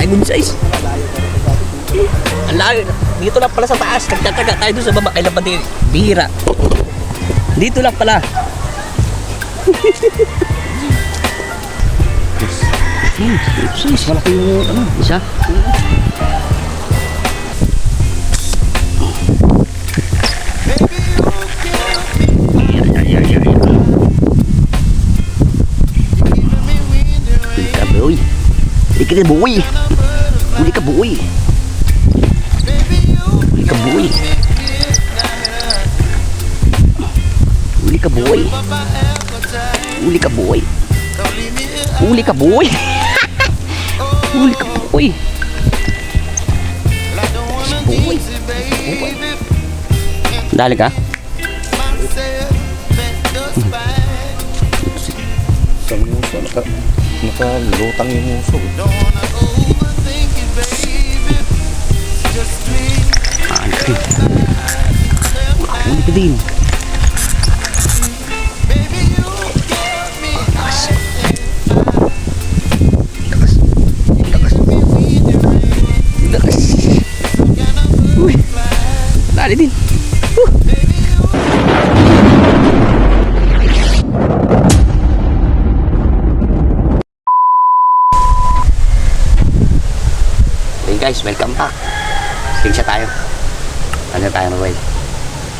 Ay, good size. Ang layo. Dito lang pala sa taas. Nagtataga tayo doon sa baba. Kailan pa din? Bihira. Dito lang pala. Size. Malaki yung ano. Isa. Huli ka boy. Huli ka boy. Huli ka boy. Huli ka boy. Huli ka boy. Huli ka boy. Huli ka boy. Boy. Dali ka? Nakalutang yung muso. Huli ka din. Dali din. Guys, welcome back. Screenshot tayo. Ano tayo na boy?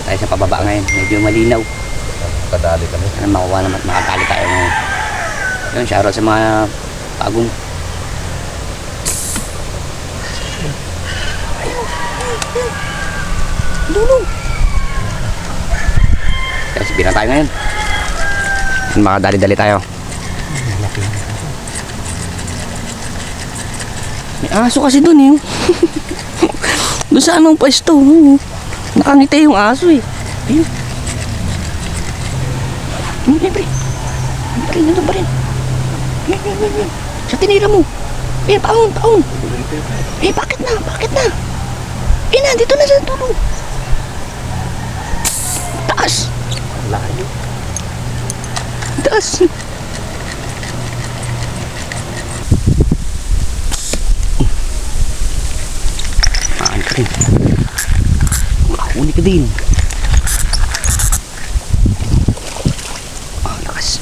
Tayo sa pababa ngayon. Medyo malinaw. Kadali kami. Ano makuha naman, makatali tayo ngayon. Yun, shoutout sa mga bagong. Lulu. Guys, bina tayo ngayon. Makadali-dali tayo. May aso kasi dun eh. Doon sa anong pwesto. Nakangiti yung aso eh. Ayun. Pre. Nandun pa rin. Yan. Sa tinira mo. Paon. Bakit na? Nandito na sa tulo. Taas. Layo. Taas. Huli ka din. Lakas.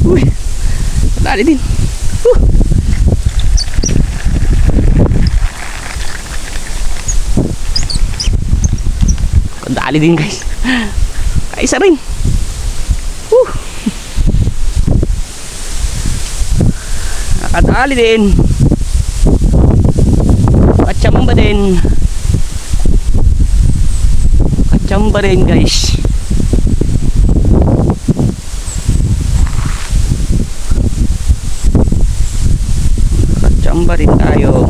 Uy, dali din. Dali din guys. Isa rin. Nakadali din. Kachamba din guys. Kachamba rin tayo.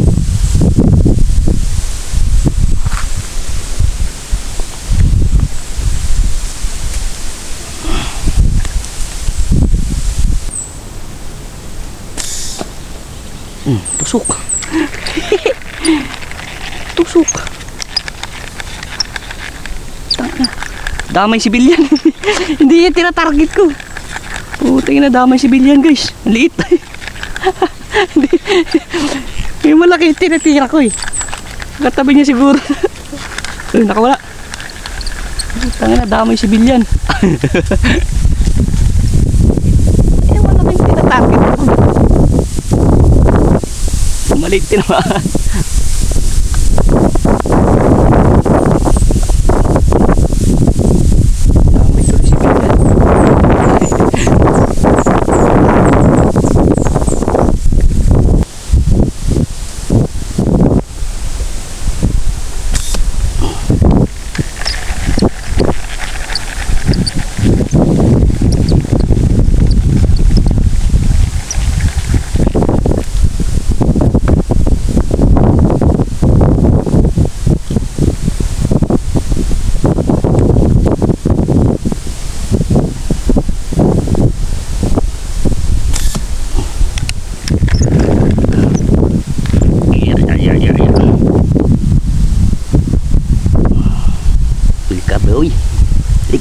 Tusok. Tusok. Damay sibilyan. Hindi yan tinatarget ko. Putang ina, damay sibilyan guys. Ang liit. Yung malaki tinatira ko eh. Katabi niya siguro. Ay, nakawala. Putang ina, damay sibilyan. Malaki yung tinatarget ko. Maliit din naman.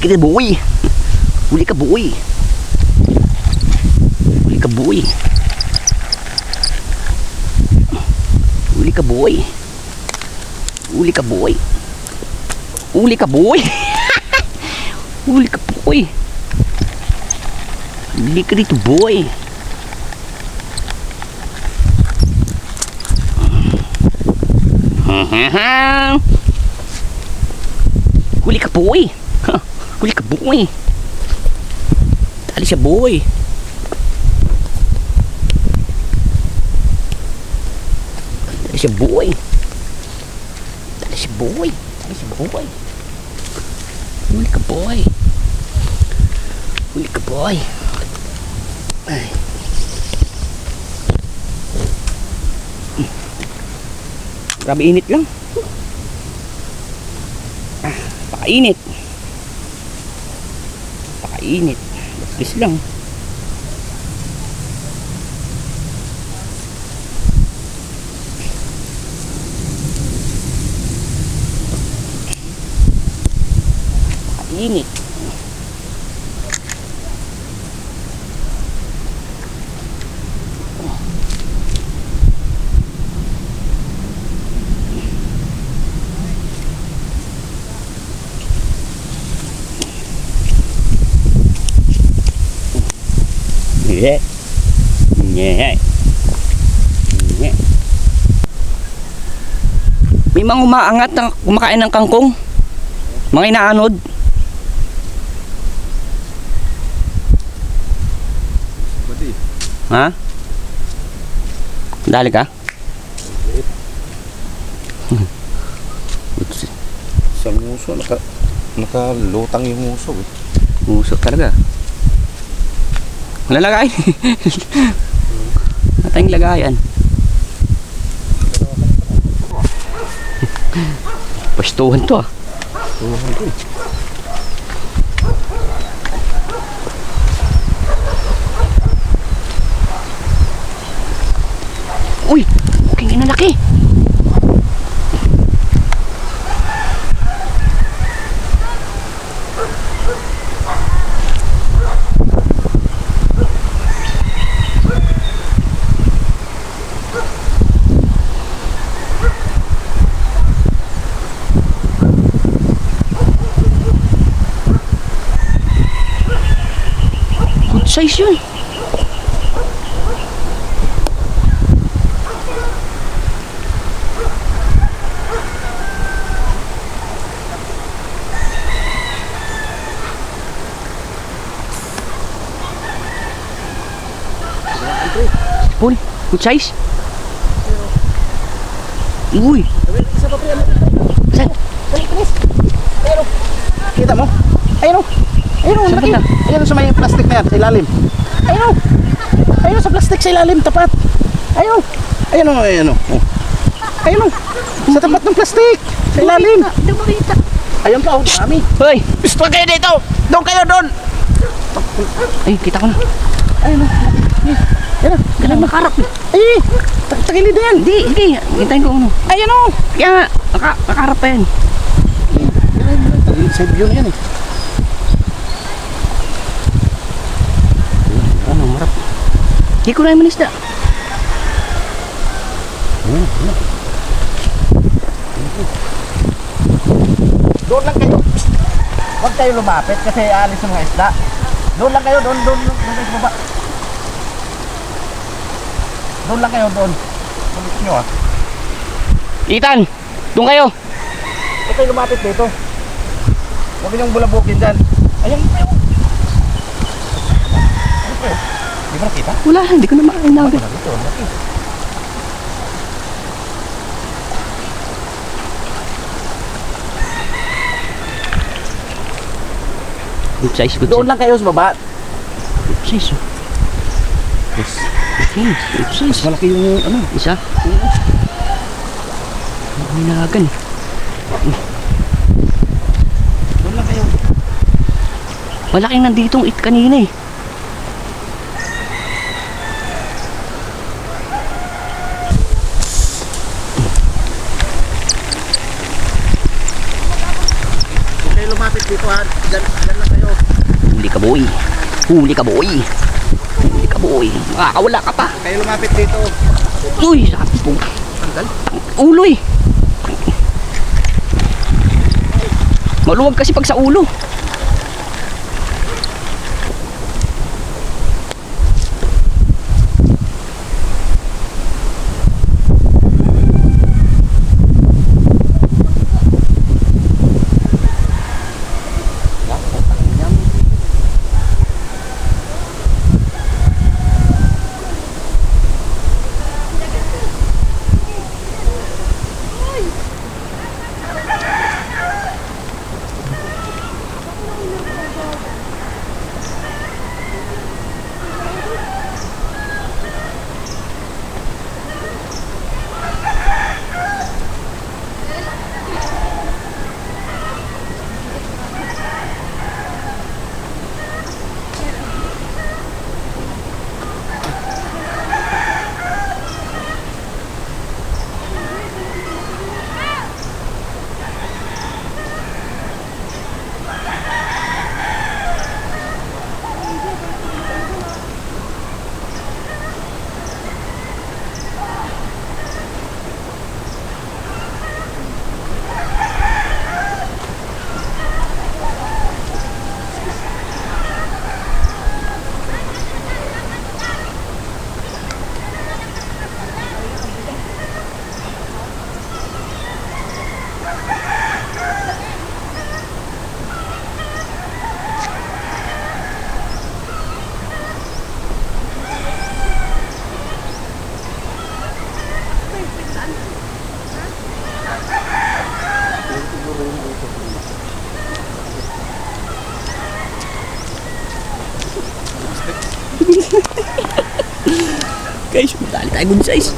Kita boy. Huli ka boy. Huli ka boy. Huli ka boy. Huli ka boy. Huli ka boy. Huli ka boy. Huli ka dito boy. Huli ka boy. Huli ka boy. Dali siya boy. Dali siya boy. Dali siya boy. Dali siya boy. Huli ka boy. Huli ka boy. Ay. Grabe init lang. Pakainit. Pakainit. Please lang. Pakainit. Yeah. Yeah. Yeah. May mga umaangat na kumakain ng kangkong. Mga inaanod. Ha? Dali ka? Sa muso, nakalutang yung muso eh. Muso talaga. Lalagay. Natayong lagayan. Pastuhan to ah. Tuhan ko eh. Uy! Okay nga na laki. Good size yun. Paul, good size. Uy. Saan? Kita mo? Ayun o. Ayun o, Saan laki. ba na? Ayun sa may plastic na yan, sa ilalim. Ayun o. Ayun sa plastic sa ilalim, tapat. Ayun. Ayun o, ayun o. Ayun o. Sa tapat ng plastic. Sa ilalim. Hindi mo kita. Ayun pa o, marami. Hoy! Gusto kayo dito. Doon kayo, doon. Ay, kita ko na. Ayun o. Ayun o. Kailan makarap eh. Ay, tagilid na yan. Hindi, hindi. Hintayin ko ano. Ayun o. Kaya nga, makarap pa yan. Tagilid sa view na yan eh. Ano, marap. Hindi ko na yung manisda. Doon lang kayo. Huwag kayo lumapit kasi alis yung mga isda. Doon lang kayo, doon kayo sa baba. Doon lang kayo, doon. Tulis nyo ah. Ethan, doon kayo. Huwag kayo lumapit dito. Huwag niyong bulabukin dyan. Ayun pa yun. Ano pa yun? Di ba nakita? Wala, hindi ko na makainawin. Wala dito, laki. Good size, good Doon size. lang kayo sa baba. Good size, oh. Yes. Okay, good size. Malaki yung ano. Isa? May nalagan eh. Doon lang kayo. Malaking nanditong it kanina eh. Huwag kayo lumapit dito ha. Dyan lang kayo. Huli ka boy. Huli ka boy. Huli ka boy. Makakawala ka pa. Kayo lumapit dito. Uy, sabi po. Tanggal. Ulo eh. Maluwag kasi pag sa ulo. Guys, dali tayo good size.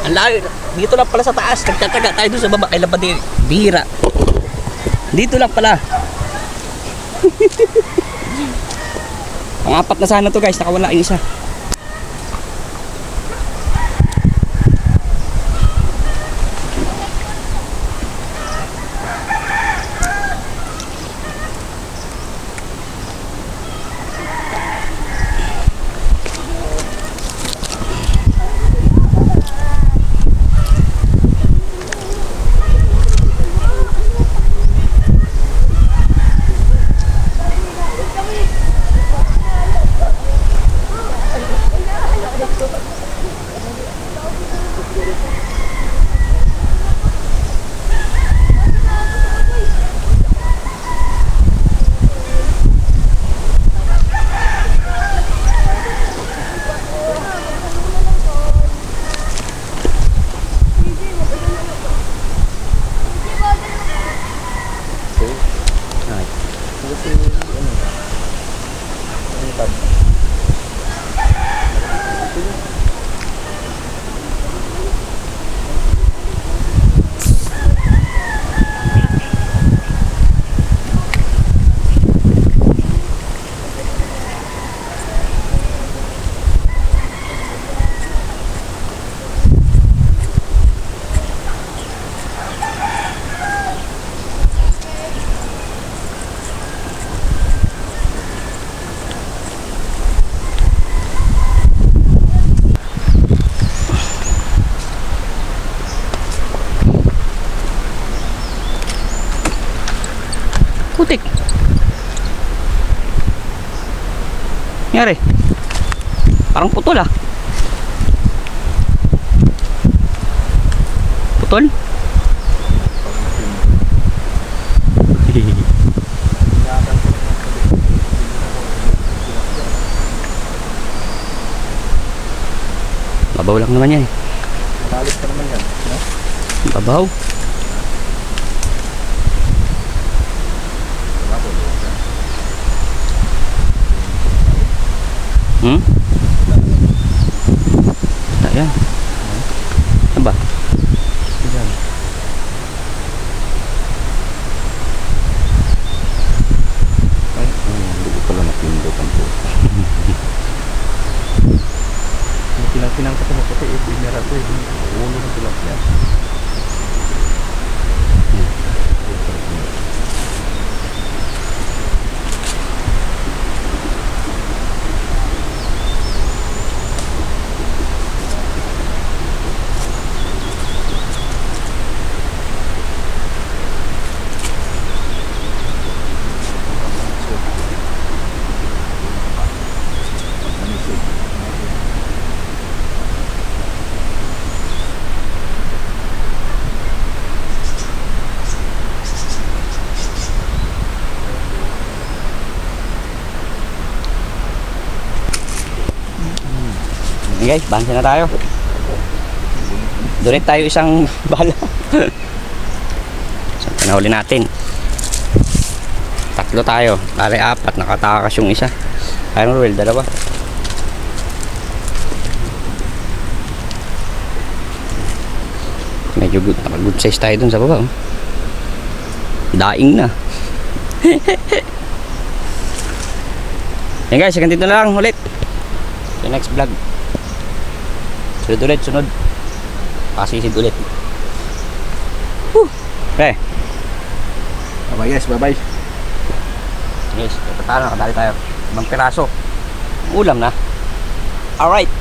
Ang layo. Dito lang pala sa taas. Nagtataga tayo doon sa baba. Kailan pa din? Bihira. Dito lang pala. Ang apat na sana to guys. Nakawala yung isa. Putik. Nyari. Parang putol ah. Putol? Babaw lang naman yan eh. Malalit pa naman yan. No? Babaw. Ayan. Ano ba? Ayan. Ay, hindi ko pala napindutan po. Pinang-pinang ka sa maputi. Binara ko eh. Ulo ng pinang yan. Okay guys, bansin na tayo. Donate tayo isang bala. So, pinahuli natin. 3 tayo. Pare 4, nakatakas yung isa. Iron Will, 2. Medyo good, good size tayo dun sa baba. Oh. Daing na. Yan guys, hanggang dito na lang ulit. Sa next vlog. Sunod ulit, sunod. Pasisid ulit. Okay. Bye guys, bye. Yes, ito tayo, nakadali tayo. 5 piraso. Ulam na. Alright.